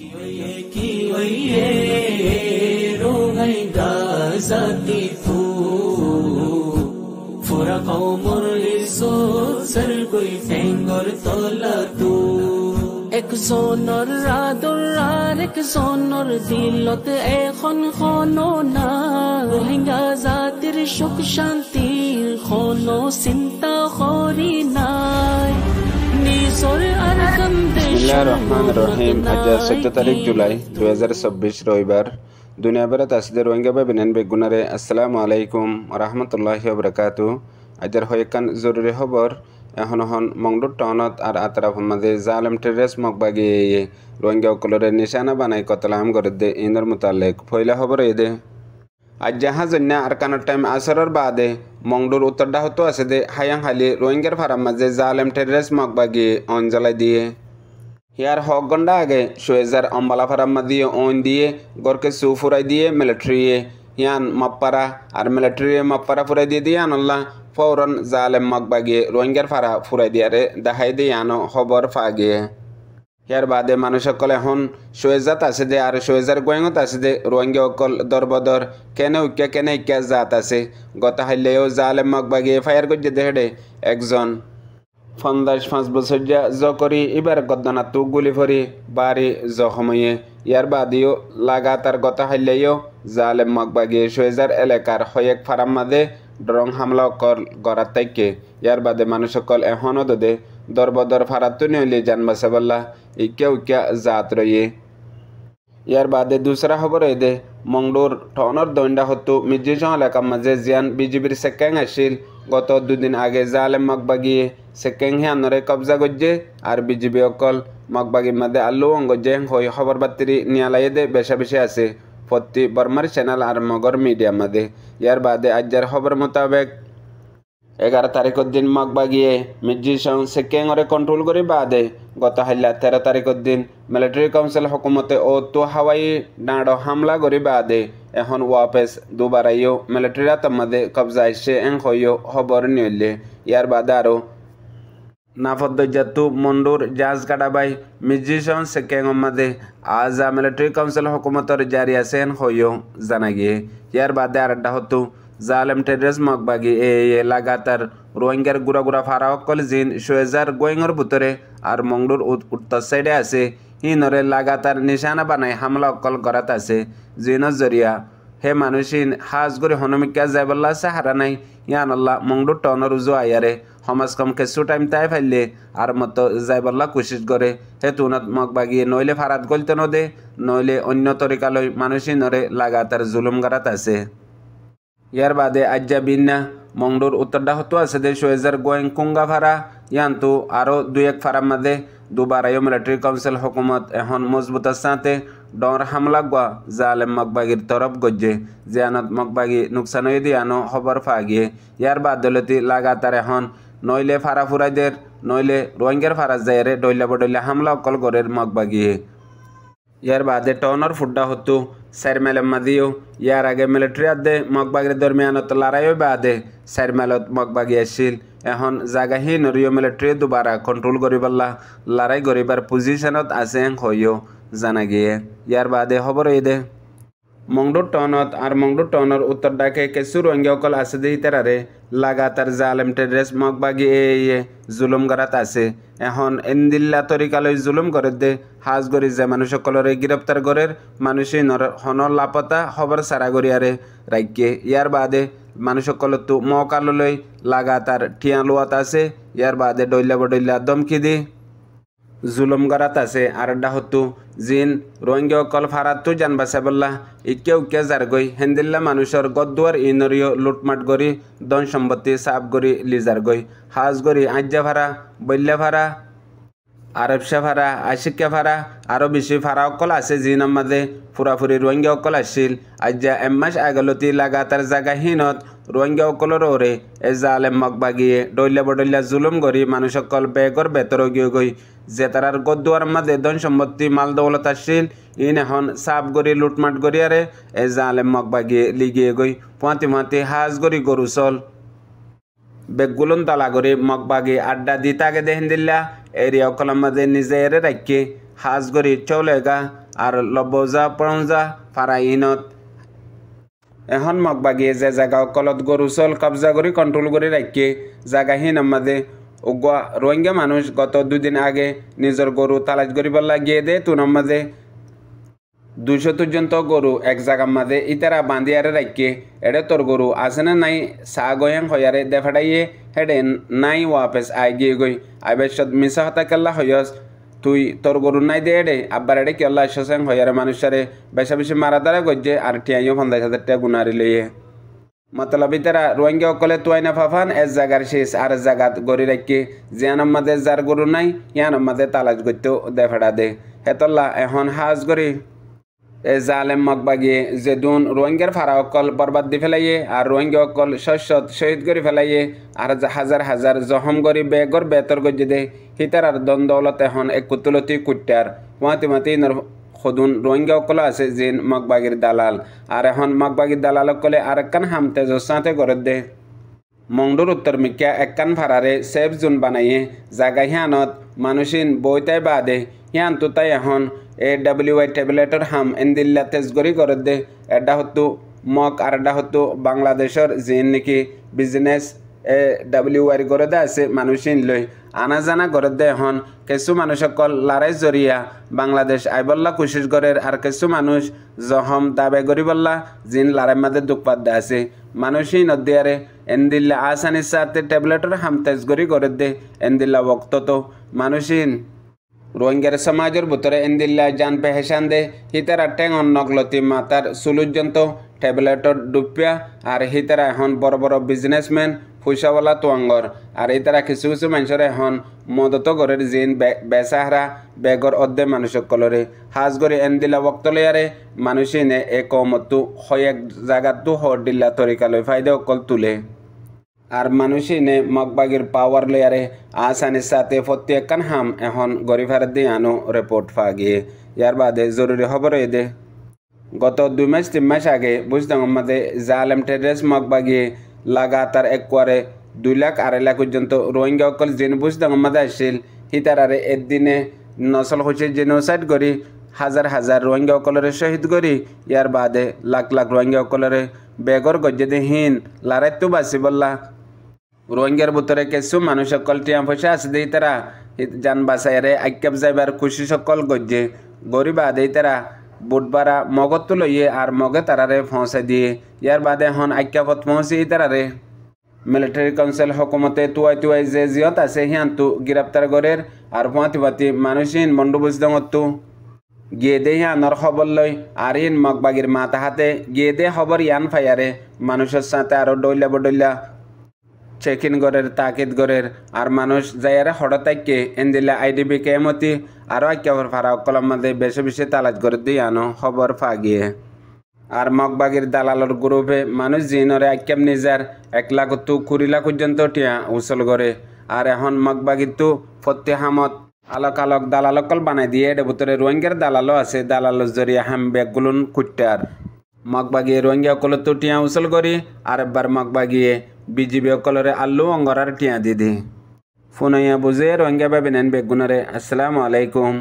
একজনৰ আদৰাৰ একজনৰ দিলত এখন খননা ৰোহিংগা জাতিৰ সুখ শান্তিৰ কোনো চিন্তা কৰি নাই নিজৰ আৰকাম বিসমিল্লাহির রহমানির রহিম। আজ 14 তারিখ জুলাই 2024 রবিবার। দুনিয়া বেড়াত আসলে রোহিঙ্গা বা বিনান বেগুনারে আসসালামু আলাইকুম রহমতুল্লাহি ওবরাকাতু। আজের হয়েকান জরুরি খবর এখন মংডুর টাউনত আর আতরাফের মাঝে জালেম টেররিস্ট মকবাগি রোহিঙ্গা সকলের নিশানা বানাই কতলাম করে দে ইন্দর মোতালেক পয়লা খবর দে আজ জাহাজন্যা আর কানোর টাইম আসরের বাদে মংডুর উত্তরটা হতো আছে দে হায়াং হালি রোহিঙ্গার ফারাম মাঝে জালেম টেররিস্ট মকবাগি অঞ্জলাই দিয়ে ইয়ার হক ঘন্টা আগে সোয়েজার অম্বালা ফারাম দিয়ে ওন দিয়ে গরকে সু ফুরাই দিয়ে মিলিটারিয়ে ইয়ান মাপ্পারা আর মিলিটারি মাপ্পারা ফুরাই দিয়ে দিয়ে আনল্লা ফৌরন জালেম মকবাগিয়ে রোহিঙ্গার ফারা ফুরাই দিয়ারে দেখাই দিয়ে আনো খবর ফাগিয়ে ইয়ার বাদে মানুষ সকল এখন সোয়েজাত আছে দে আর সোয়েজার গোয়ঙত আছে দে রোহিঙ্গা সকল দরবদর কেনে ইক্কা জাত আছে গতা হাইলেও জালেম মকবাগিয়ে ফায়ার করছে দেহেডে একজন ৫ বছর জকরি এবার গদ্দানাতু গুলি ফরি বাড়ি জখময়ে ইয়ার বাদিও লাগাতার গতা হাইলেও জালেম মকবাগিয়ে সোয়েজার এলাকার হয়েক ফারাম মাদে ড্রং হামলা গড়ার তাইকে ইয়ার বাদে মানুষ সকল এখনও দে দরবদর ফারাতু নিলে জান বাসাবাল্লা ইক্কা জাত রয়ে ইয়ার বাদে দুসরা খবর দে মংডুর টনর দণ্ডা হতো মির্জিসং এলাকার মাঝে জিয়ান বিজিবির সেকেং আসিল গত দুদিন আগে জালেম মকবাগিয়ে সেকেং হিয়ানরে কবজা গজ্জে আর বিজিবি অকল মকবাগির মাঝে আল্লু অঙ্গজে হয়ে খবর বার্তিরি নিয়ালাই দে বেশা বেশি আছে প্রতি বর্মার চ্যানেল আর মগর মিডিয়া মাঝে ইয়ার বাদে আজ্জার খবর মোতাবেক 11 তারিখের দিন মকবাগিয়ে মির্জিসং সেকেংরে কন্ট্রোল করে বাদে গত হাইলা 13 তারিখের দিন মিলিটারি কাউন্সিল হুকুমতে ও তো হাওয়াই ডাঁড় হামলা করে বাদে এখন ওয়াপেস দুবারাইও মিলিটারি আতমাদে কবজা এসে হইও খবর নিলে ইয়ার বাদে আরও নাফদ্দজাতু মন্ডুর জাহাজ কাটাবাই মির্জিসং সেকেং মাদে আজা মিলিটারি কাউন্সিল হুকুমতর জারি আছেন হইও জানা গিয়ে ইয়ার বাদে আরেকটা হতো জালেম টেররিস্ট মকবাগি লাগাতার রোহিঙ্গার গুড়া ফারা অকল জিন সোয়েজার গোয়িংর ভিতরে আর মংডুর উত্তর সাইডে আছে হিনরে লাগাতার নিশানা বানাই হামলা অকল করাত আছে জিনের জরিয়া হে মানুষিন হাজ করে হনমিকা যাইবল্লা সাহারা নাই ইয়ানল্লা মংডুর টনর উজো আয়ারে সমাজ কম কিছু টাইম তাই ফাইলে আর মতো যাইবল্লা কোশিশ করে হে তুনত মকবাগিয়ে নইলে ফারাত গলতে নদে নইলে অন্য তরিকালৈ মানুষিনরে লাগাতার জুলুম করাত আছে ইয়ার বাদে আজ্জা বিন্না মংডুর উত্তরটা হতো আছে দে সোয়েজার গোয়েং কুঙ্গা ফারা ইয়ান্তু আরও দুই এক ফারার মাঝে দুবারাইও মিলিটারি কাউন্সিল হুকুমত এখন মজবুতার সাথে ডর হামলা গোয়া জালেম মকবাগির তরফ গজ্জে জিয়ানত মকবাগি নুকসান হয়ে দিয়ানো খবর ফাগিয়ে ইয়ার বাদলতি লাগাতার এখন নইলে ফারা ফুরাইদের নইলে রোহিঙ্গার ফারা যাইরে ডইলা বডইলা হামলা অকল গড়ের মকবাগিয়ে ইয়ার বাদে টনর ফুড্ডা হতো সাইরমেলের মাদিও ইয়ার আগে মিলিটারি আদে মকবাগির দরমিয়ানত লড়াইও বাদে সাইরমেলত মকবাগি আসছিল এখন জাগাহী নরিও মিলিটারি দুবারা কন্ট্রোল করিবাল্লা লড়াই করিবার পজিশনত আছে হইও জানা গিয়ে ইয়ার বাদে খবর দে মংডুর টাউনত আর মংডুর টাউনের উত্তর ডাকে কিছু রোহিঙ্গা অকল আছে দে ইতারারে লাগাতার জালেম টেররিস্ট মকবাগি জুলুম করাত আছে এখন এন্দিল্লা তরিকালৈ জুলুম করে দে হাজ গরি যে মানুষ সকলরে গ্রেপ্তার করের মানুষই হন লাপতা খবর সারা গরিয়ারে রাখকে ইয়ার বাদে মানুষ সকলতো মকাললৈ লাগাতার ঠিয়া লোয়াত আছে ইয়ার বাদে ডইলা বডইলা দমকি দি জুলুম করাত আছে আর হতো জিন রোহিঙ্গা অকল ফারাতু জানবা সাবল্লা ইক্কা জারগই হেন্দিল্লা মানুষের গদ্দুয়ার ইনরিও লুটমাট করি ধন সম্পত্তি সাফ করি লিজার গই হাজ করি আজ্জা ফারা বল্যা ফারা আরবশা ফারা আশিকা ফারা আরও বেশি ফারা অকল আছে জিন মাঝে ফুরাফুরি রোহিঙ্গা অকল আসছিল আজ্জা এমাস আগলতি লাগাতার জাগাহীনত রোহিঙ্গা অকলর ওরে এ জালেম মকবাগিয়ে ডইলা বডইলা জুলুম করি মানুষ অকল বেগর বেতর গিয়ে গই যে তারার গদ্দুয়ার মাঝে ধন সম্পত্তি মাল দৌলত আসছিল ইন এখন সাফ করি লুটমাট করিয়ারে এ জালেম মকবাগিয়ে লিগিয়ে গই পুঁতি হাজ করি গরু চল বেগুলন তালা করে মকবাগি আড্ডা দিতাগে দেহেন দিল্লা এরিয়া অকলের মাঝে নিজে এরে রাখি হাজ করি চলেগা আর লব্বজা পড়ঞ্জা ফারাইনত এখন মগবাগিয়ে যে জায়গা অকলত গরু চল কবজা করে কন্ট্রোল করে রাখিয়ে জায়গাহীন আমাদের উগুয়া রোহিঙ্গা মানুষ গত 2 দিন আগে নিজের গরু তালাশ করিবার লাগিয়ে দে তুন আমাদের 200 পর্যন্ত গরু এক জায়গার মাঝে ইতারা বাঁধিয়ারে রাখিয়ে এডে তোর গরু আছে না নাই সা গয়াং হয়ারে দেফাড়াইয়ে হেডে নাই ওয়াপেস আই গিয়ে গই আইবেশত মিশা হতা কেল্লা হয়স তুই তোর গরু নাই দে এডে আব্বার এডে কেল্লা আসছেন হয়ারে মানুষারে বেশা বেশি মারা দ্বারা গজ্জে আর টিয়াইও 50,000 টাকা গুনারি লইয়ে মতলব ইতারা রোহিঙ্গা অকলে তুয়াইনা ফাফান এস জায়গার শেষ আর জায়গাত গড়ি রাখি জিয়ান মাঝে যার গরু নাই ইয়ান মাঝে তালাশ করতেও দেফাড়া দে হেতল্লা এখন হাজ করি এ জালেম মগবাগিয়ে যে দুন রোহিঙ্গার ফারা অকল বরবাদ দি ফেলাইয়ে আর রোহিঙ্গা অকল শস্যত শহীদ করে ফেলাইয়ে আর হাজার হাজার জহম করি বেগর বেতর গজ্জে দে হিতার আর দ্বন্দ্বলত এখন এক কুতুলতি কুট্টার মাতি সদুন রোহিঙ্গা অকল আছে যে মগবাগির দালাল আর এখন মগবাগির দালাল অকলে আর একখান হামতে জোসাতে করে দে মংডুর উত্তর মিকা একখান ফারারে সেফ জোন বানাইয়ে জায়গা হিয়ানত মানুষিন বইতাই বাদে হিয়ান তো তাই এখন AWI ট্যাবলেটর হাম এন্দিল্লা তেজগরি করে দে এটা হতো মক আর এটা হতো বাংলাদেশের যে নাকি বিজনেস AWI করে দে আছে মানুষিন লই আনা জানা করে দে এখন কিছু মানুষ সকল লড়াই জরিয়া বাংলাদেশ আইবল্লা কোশিশ করে আর কিছু মানুষ জহম দাবে গরিবল্লা জিন লড়াই মাঝে দুঃখপাত দে আছে মানুষই নদিয়ারে এন্দিল্লা আসানির সাথে ট্যাবলেটর হাম তেজগরি করে দে এন্দিল্লা বক্ত তো মানুষিন রোহিঙ্গার সমাজের ভিতরে এন্দিল্লা জান পেহেসান দে হিতারা টেং নগলতি মাতার সুলুজন্ত ট্যাবলেটর ডুপিয়া আর হিতারা এখন বড় বড় বিজনেসম্যান পয়সাওয়ালা তোয়াঙ্গর আর হিতারা কিছু কিছু মানুষের এখন মদত গরের জিন বেসাহারা বেগর অর্ধে মানুষ কলরে হাজ করে এন্দিল্লা বক্তলিয়ারে মানুষিনে এ কমতো হয়েক জায়গাতো হর দিল্লা তরিকালয় ফায়দা অকল তুলে আর মানুষিনে মগবাগির পাওয়ার লেয়ারে আসানির সাথে প্রত্যেকখান হাম এখন গরিফার দিয়ে আনো রিপোর্ট ফাগিয়ে ইয়ার বাদে জরুরি খবর দে গত 2 মাস 3 মাস আগে বুঝতাম আমাদের জালেম টেরেস মগবাগিয়ে লাগাতার একবারে 2 লাখ 2.5 লাখ পর্যন্ত রোহিঙ্গা অকল জিন বুঝতাম আমাদের আসছিল হিতারারে একদিনে নসল হচ্ছে জেনোসাইড করি হাজার হাজার রোহিঙ্গা অকলরে শহীদ করি ইয়ার বাদে লাখ লাখ রোহিঙ্গা অকলরে বেগর গজ্জে হীন লড়াই তো বাঁচি বললা রোহিঙ্গার ভিতরে কিছু মানুষ সকল টিয়া পয়সা আছে দেই তারা যান বাসাইরে আইকাপ যাইবার খুশি সকল গজ্জে গরিবা দেই তারা বুধবারা মগত লইয়ে আর মগে তারারে পৌঁছাই দিয়ে ইয়ার বাদে এখন আইকাপত পৌঁছি তারারে মিলিটারি কাউন্সিল হকুমতে তুয়াই যে জিয়ত আছে হিয়ান্তু গ্রেপ্তার গরের আর পাতি মানুষিন মন্ডু বুঝদমতো গিয়ে দে ইয়ানোর খবর লই আর ইন মগবাগির মাথা হাতে গিয়ে দে খবর ইয়ান ফাইয়ারে মানুষের সাথে আরো ডইলা বডইলা চেক-ইন গরের তাকিদ গরের আর মানুষ যাইয়ারে হঠাৎকে এন্দিলা IDB কেমতি আরও একেবারে ফারা কলম মাঝে বেশি বেশি তালাশ করে দিয়ে আনো খবর ফাগিয়ে আর মগবাগির দালালর গ্রুপে মানুষ জিনরে আইকেম নিজার 1 লাখ তো 20 লাখ পর্যন্ত টিয়া উচল করে আর এখন মগবাগির তো ফতে হামত আলোক আলোক দালালকল বানাই দিয়ে এর ভিতরে রোহিঙ্গার দালালও আছে দালালর জরিয়া হাম ব্যাগগুলুন কুট্টার মগবাগিয়ে রোহিঙ্গা কল তো টিয়া উচল করি আর একবার মগবাগিয়ে BGB অকলরে আল্লু অঙ্গরার টিয়া দিদি ফোনাইয়া বুঝে রোহিঙ্গা ভাবিনেন বেগুনারে আসসালামু আলাইকুম।